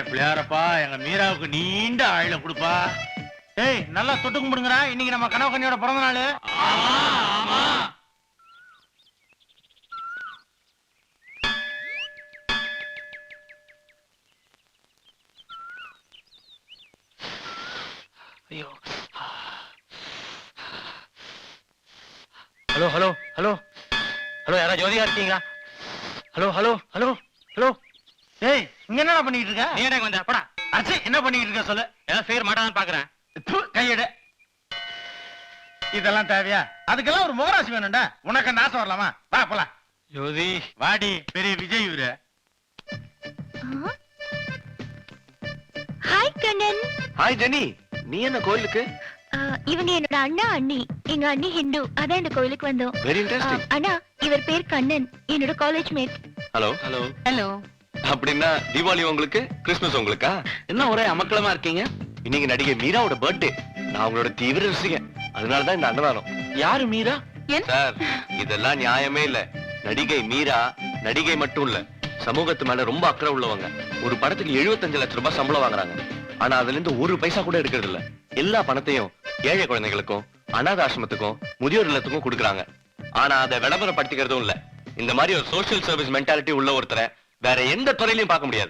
பிள்ளையாரப்பா எங்க மீராவுக்கு நீண்ட ஆயுள கொடுப்பா. ஏய் நல்லா தொட்டு கும்பிடுங்கடா, இன்னைக்கு நம்ம கனவு கண்ணியோட பிறந்த நாள். ஐயோ. ஹலோ ஹலோ ஹலோ ஹலோ, யாரா ஜோதியா இருக்கீங்களா? Hello hello hello hello. ஏய் இங்க என்னடா பண்ணிட்டு இருக்க? நீ என்ன வந்த போடா. அச்சி என்ன பண்ணிட்டு இருக்க சொல்லு. ஏதாவது செய்ய மாட்டான்னு பாக்குறேன். கையெடு. இதெல்லாம் தேவையா? அதுக்கெல்லாம் ஒரு முகராசி வேணும்டா. உனக்கு நாசம் வரலாமா? வா போலாம். ஜோதி வாடி பெரிய விஜய் இவரு. ஹாய் கண்ணன். ஹாய் ஜெனி, நீ என்ன கோயிலுக்கு? இவங்க என்னோட அண்ணா அண்ணி. எங்க அண்ணி ஹிந்து, அதான் இந்த கோயிலுக்கு வந்தோம். Very interesting. அண்ணா இவர் பேர் கண்ணன், என்னோட college mate. Hello hello. Hello. அப்படின்னா தீபாவளி உங்களுக்கு, கிறிஸ்துமஸ் உங்களுக்கா? என்ன ஒரே அமக்களமா இருக்கீங்க? இன்னைக்கு நடிகை மீராவோட பர்த்டே. நான் அவங்களோட தீவிர ரசிகன். அதனாலதான் இந்த அன்னதானம். யாரு மீரா? சார் இதெல்லாம் நியாயமே இல்ல. நடிகை மீரா நடிகை மட்டும் இல்ல, சமூகத்து மேல ரொம்ப அக்கறை உள்ளவங்க. ஒரு படத்துக்கு 75 லட்சம் ரூபாய் சம்பளம் வாங்குறாங்க. ஆனா அதுல இருந்து ஒரு பைசா கூட எடுக்கிறது இல்ல. எல்லா பணத்தையும் ஏழை குழந்தைகளுக்கும், அனாதை ஆசிரமத்துக்கும், முதியோர் இல்லத்துக்கும் கொடுக்குறாங்க. ஆனா அதை விளம்பரப்படுத்திக்கிறதும் இல்ல. இந்த மாதிரி ஒரு சோசியல் சர்வீஸ் மென்டாலிட்டி உள்ள ஒருத்தரை வேற எந்த துறையிலையும் பார்க்க முடியாது.